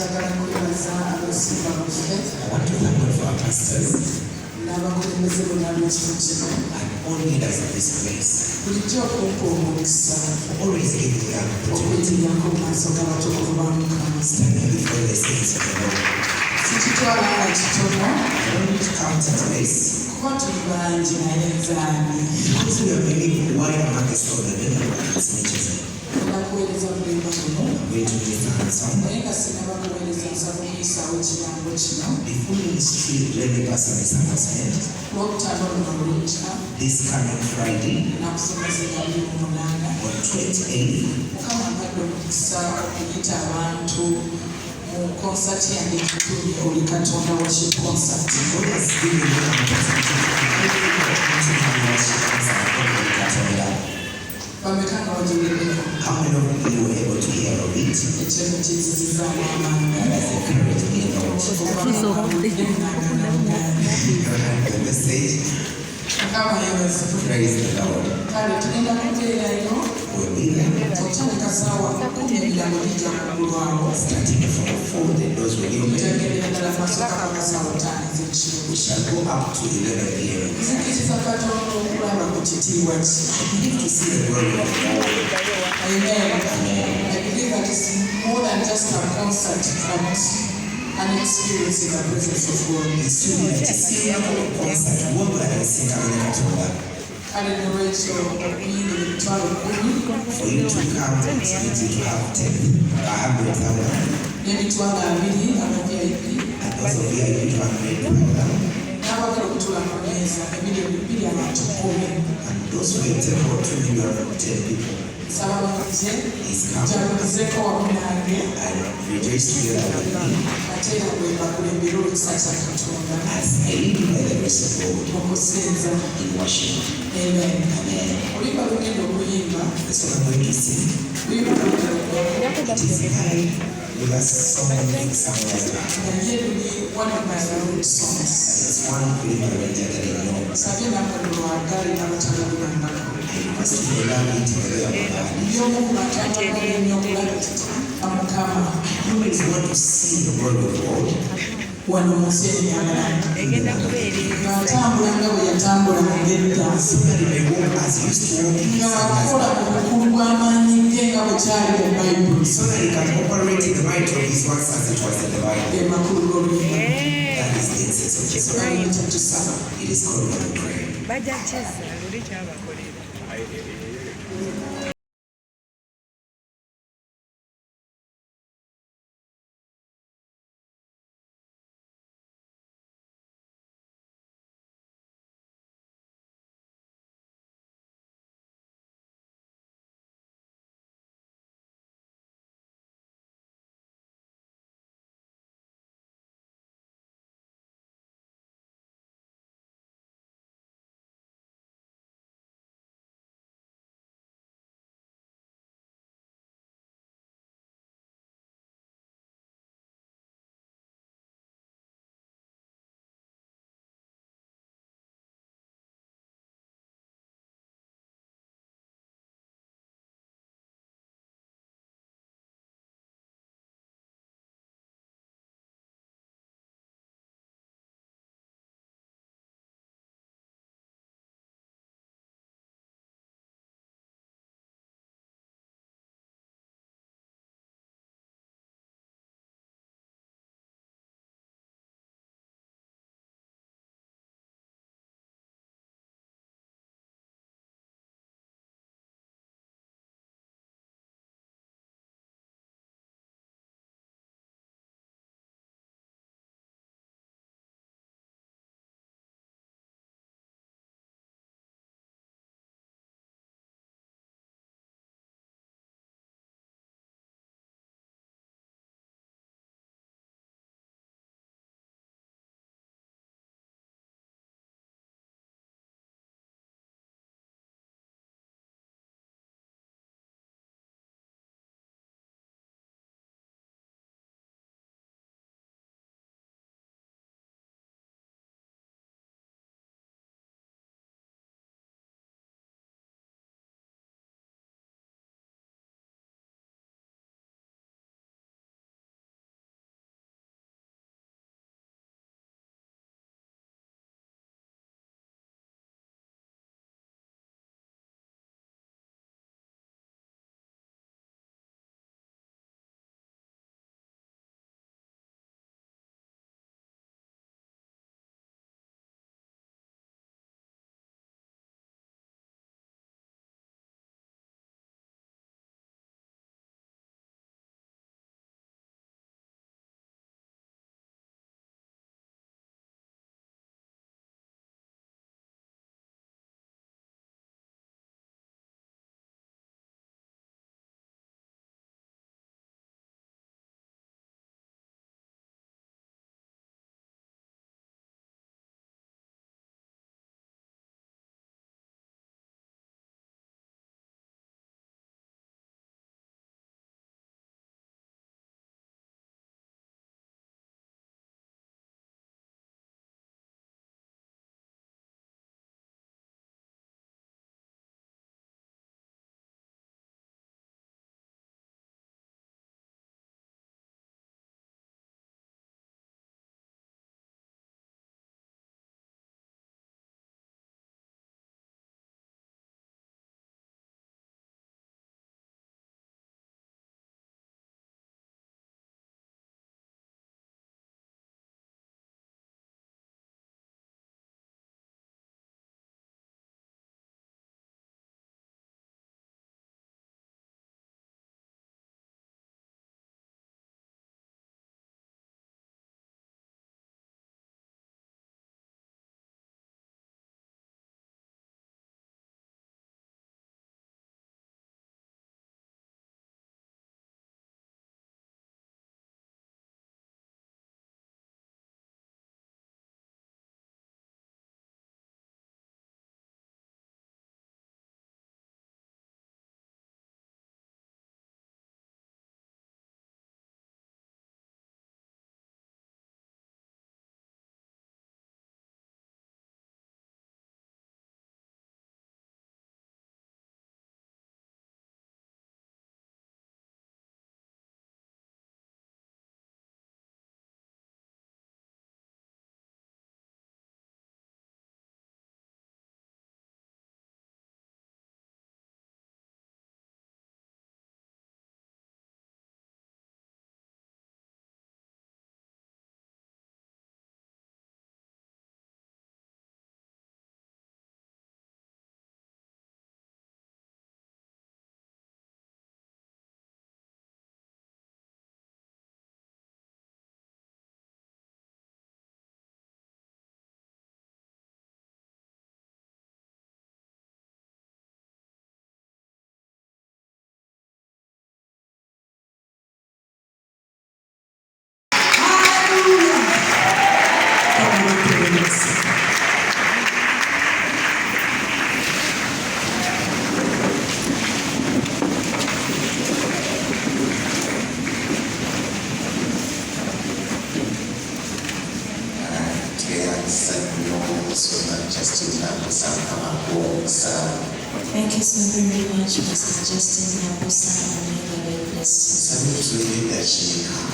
njagala kwebaza abasinga baffe. I want to thank God for our pastors N'abakulembeze bonna b'ekifo kino. and all leaders of this place Bulijjo okumpa omukisa for always giving me an opportunity okuyimirirako mu maaso g'abatukuvu ba Mukama. standing before the saints of the Lord. Sikitwala nga kitono I don't need to count it this kuba tuli bangi naye nzaani. because we are many wide among us all the many ones nature. Nakuweereza mulemba guno I'm going to minister on some. naye nga sinaba kuweereza nsaba okuyisaawo ekigambo kino. Before ministry, let me pass on this announcement. Lwokutaano luno luyita This coming Friday nakusomeseza 28 on 28th, Mukama ampadde omukisa okuyita abantu mu konsati yange ekituli oli Katonda worship concert. God has given me an opportunity to Bameka nga wagiwulireko how many of you were able to hear of it? ekintu kinzizizaamu amaanyi That has encouraged me a lot. The message, Mukama yeebazibwe. praise the Lord. Kale tugenda kuteerayo We'll be there otandika ssaawa 10 ebigambo bijja kuggulwawo starting from 4, the doors will be open. tutegerera ddala masooka paka ssaawa 5 We ez'ekiro. shall go up to 11 p.m. Nzikiriza Katonda okulaba ku kitiibwa kye. I believe to see the glory of God. Amen. Amen. I believe that it's more than just a concert, but an experience in the presence of God. It's really like to see a concert. What would I say? Kale n'olwekyo okuyingira emitwalo 10 For you to come, it's easy to have 100,000. n'emitwalo 20 aba VIP And also VIP to 100,000. n'abagala okutuula ku mmeeza emiliyoni 2 abantu 10. And those who have 10 or 2 million, 10 people. Nsaba mukuje Is come. njagulizeeko wamu nange And rejoice together with me ate era bwe bakulembera olukisa kya Katonda as I lead by the grace of God mu kusinza. in worship. Amen. Amen. Oluyimba lugenda okuyimba That's what I'm going to sing. luyimba lugenda okuyimba It is high with a song somewhere. nga ye luli one of my favorite songs. It's one flavor that I know. Nsabye nammwe lwagale n'abatagalibangako. I must love it wherever I am. By'omu ku batambula ennyo okulabika Mukama You always want to see the word of God. wano mu nsi ennyagala. Ng'atambula nga bwe yatambula mu ng'eddansi. So that he may walk as he used to walk in his life. Ng'akola mu bukulu bw'amaanyi ge nga bwe kyali mu Bayibuli. So that he can operate in the might of his works as it was in the Bible. Ge makulu g'oluyimba. That is the essence of Jesus. Bayita tusaba. It is called God prayer. Bajja kizza luli kyabakolera. Thank you so very much, Mrs. Justin Naposa. May God bless you.